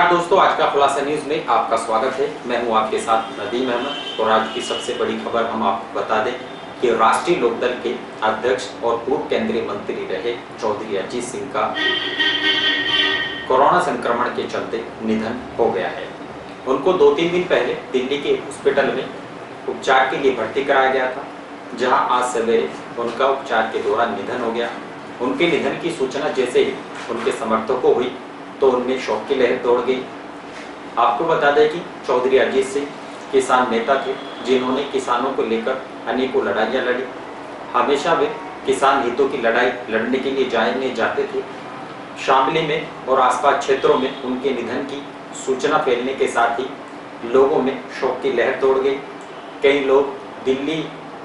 नमस्कार दोस्तों, आज का खुलासा न्यूज में आपका स्वागत है। मैं हूं आपके साथ नदीम अहमद और आज की सबसे बड़ी खबर हम आपको बता दें कि राष्ट्रीय लोकदल के अध्यक्ष और पूर्व केंद्रीय मंत्री रहे चौधरी अजीत सिंह का कोरोना संक्रमण के चलते निधन हो गया है। उनको 2-3 दिन पहले दिल्ली के हॉस्पिटल में उपचार के लिए भर्ती कराया गया था, जहां आज सवेरे उनका उपचार के दौरान निधन हो गया। उनके निधन की सूचना जैसे ही उनके समर्थकों को हुई तो उनमें शोक की लहर दौड़ गई। आपको बता दें कि चौधरी अजीत सिंह किसान नेता थे, जिन्होंने किसानों को लेकर अनेकों लड़ाइयाँ लड़ी। हमेशा वे किसान हितों की लड़ाई लड़ने के लिए जाते थे। शामली में और आसपास क्षेत्रों में उनके निधन की सूचना फैलने के साथ ही लोगों में शोक की लहर दौड़ गई। कई लोग दिल्ली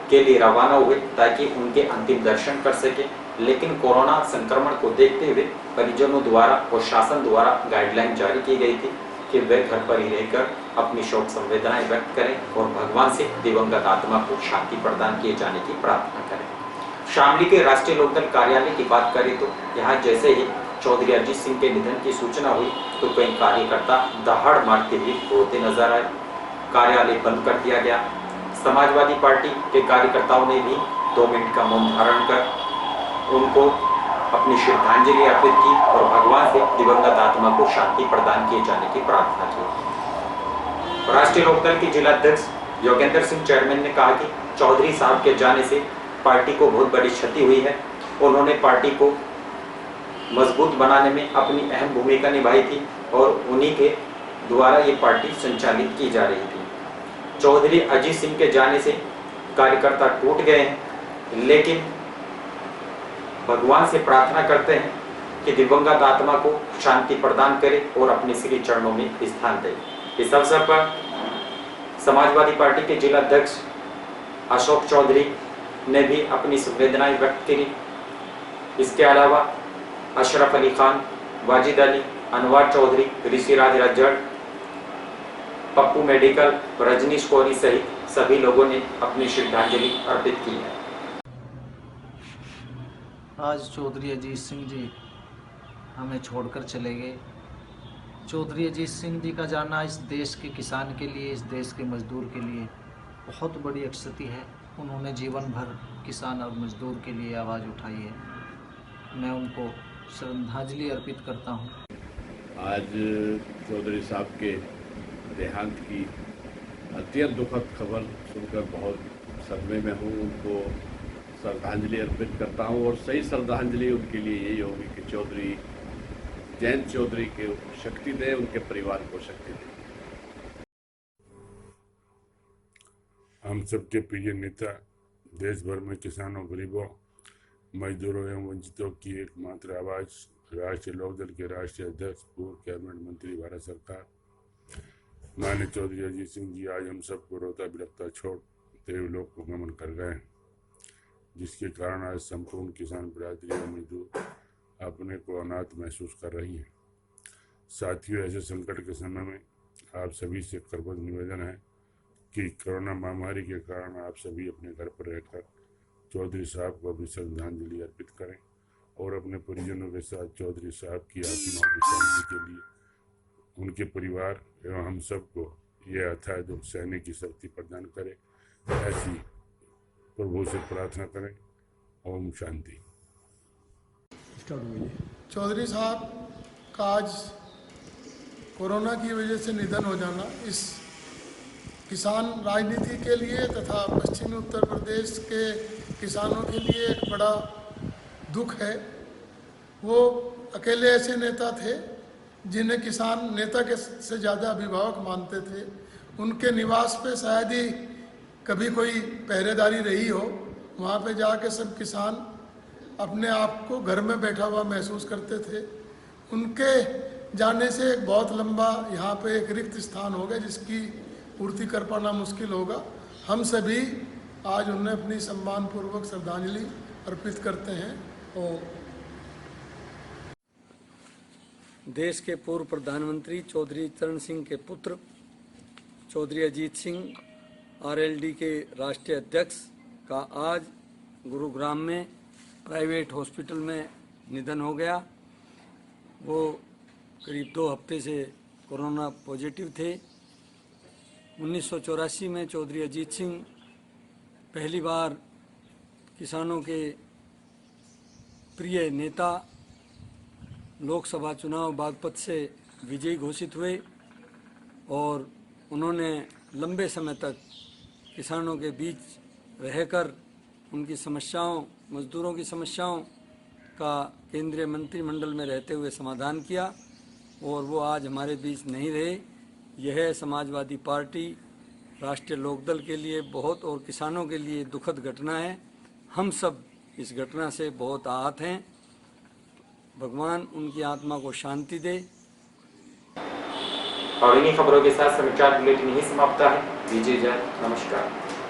के लिए रवाना हुए ताकि उनके अंतिम दर्शन कर सके, लेकिन कोरोना संक्रमण को देखते हुए परिजनों द्वारा और शासन द्वारा गाइडलाइन जारी की गई थी कि वे घर पर ही रहकर अपनी शोक संवेदनाएं व्यक्त करें और भगवान से दिवंगत आत्मा को शांति प्रदान किए जाने की प्रार्थना करें। शामली के राष्ट्रीय लोकदल कार्यालय की बात करें तो यहाँ जैसे ही चौधरी अजीत सिंह के निधन की सूचना हुई तो कई कार्यकर्ता दहाड़ मारते हुए रोते नजर आए। कार्यालय बंद कर दिया गया। समाजवादी पार्टी के कार्यकर्ताओं ने भी 2 मिनट का मौन धारण कर उनको अपनी श्रद्धांजलि अर्पित की और भगवान से दिवंगत आत्मा को शांति प्रदान किए जाने की प्रार्थना की। राष्ट्रीय लोकदल के जिला अध्यक्ष योगेंद्र सिंह चेयरमैन ने कहा कि चौधरी साहब के जाने से पार्टी को बहुत बड़ी क्षति हुई है। उन्होंने पार्टी को मजबूत बनाने में अपनी अहम भूमिका निभाई थी और उन्हीं के द्वारा ये पार्टी संचालित की जा रही थी। चौधरी अजीत सिंह के जाने से कार्यकर्ता टूट गए हैं, लेकिन भगवान से प्रार्थना करते हैं कि दिवंगत आत्मा को शांति प्रदान करे और अपने श्री चरणों में स्थान दे। इस अवसर पर समाजवादी पार्टी के जिला अध्यक्ष अशोक चौधरी ने भी अपनी संवेदनाएं व्यक्त की। इसके अलावा अशरफ अली खान, वाजिद अली, अनवर चौधरी, ऋषिराज रज्जड़, पप्पू मेडिकल, रजनीश कोहली सहित सभी लोगों ने अपनी श्रद्धांजलि अर्पित की है। आज चौधरी अजीत सिंह जी हमें छोड़कर चले गए। चौधरी अजीत सिंह जी का जाना इस देश के किसान के लिए, इस देश के मजदूर के लिए बहुत बड़ी क्षति है। उन्होंने जीवन भर किसान और मजदूर के लिए आवाज़ उठाई है। मैं उनको श्रद्धांजलि अर्पित करता हूँ। आज चौधरी साहब के देहांत की अत्यंत दुखद खबर सुनकर बहुत सदमे में हूँ। उनको श्रद्धांजलि अर्पित करता हूँ और सही श्रद्धांजलि उनके लिए यही होगी कि चौधरी जयंत चौधरी के शक्ति दें, उनके परिवार को शक्ति दें। हम सबके प्रिय नेता, देश भर में किसानों, गरीबों, मजदूरों एवं वंचितों की एकमात्र आवाज़, राष्ट्रीय लोकदल के राष्ट्रीय अध्यक्ष, पूर्व कैबिनेट मंत्री भारत सरकार माननीय चौधरी अजीत सिंह जी आज हम सबको रोता बिलखता छोड़ते हुए लोग को गमन कर गए, जिसके कारण आज संपूर्ण किसान बिरादरी और मजदूर अपने को अनाथ महसूस कर रही है। साथियों, ऐसे संकट के समय में आप सभी से करबद्ध निवेदन है कि कोरोना महामारी के कारण आप सभी अपने घर पर रहकर चौधरी साहब को अपनी श्रद्धांजलि अर्पित करें और अपने परिजनों के साथ चौधरी साहब की आत्मा की शांति के लिए उनके परिवार एवं हम सबको यह अथाह दुख सहने की शक्ति प्रदान करे, ऐसी प्रभु से प्रार्थना करें। ओम शांति। चौधरी साहब का आज कोरोना की वजह से निधन हो जाना इस किसान राजनीति के लिए तथा पश्चिमी उत्तर प्रदेश के किसानों के लिए एक बड़ा दुख है। वो अकेले ऐसे नेता थे जिन्हें किसान नेता के से ज़्यादा अभिभावक मानते थे। उनके निवास पे शायद ही कभी कोई पहरेदारी रही हो। वहाँ पे जाके सब किसान अपने आप को घर में बैठा हुआ महसूस करते थे। उनके जाने से एक बहुत लंबा यहाँ पे एक रिक्त स्थान होगा जिसकी पूर्ति कर पाना मुश्किल होगा। हम सभी आज उन्हें अपनी सम्मानपूर्वक श्रद्धांजलि अर्पित करते हैं। और देश के पूर्व प्रधानमंत्री चौधरी चरण सिंह के पुत्र चौधरी अजीत सिंह आरएलडी के राष्ट्रीय अध्यक्ष का आज गुरुग्राम में प्राइवेट हॉस्पिटल में निधन हो गया। वो करीब 2 हफ्ते से कोरोना पॉजिटिव थे। 1984 में चौधरी अजीत सिंह पहली बार किसानों के प्रिय नेता लोकसभा चुनाव बागपत से विजयी घोषित हुए और उन्होंने लंबे समय तक किसानों के बीच रहकर उनकी समस्याओं, मजदूरों की समस्याओं का केंद्रीय मंत्रिमंडल में रहते हुए समाधान किया और वो आज हमारे बीच नहीं रहे। यह समाजवादी पार्टी, राष्ट्रीय लोकदल के लिए बहुत और किसानों के लिए दुखद घटना है। हम सब इस घटना से बहुत आहत हैं। भगवान उनकी आत्मा को शांति दे। और इन्हीं खबरों के साथ समाचार बुलेटिन यही समाप्त है। विजय जय, नमस्कार।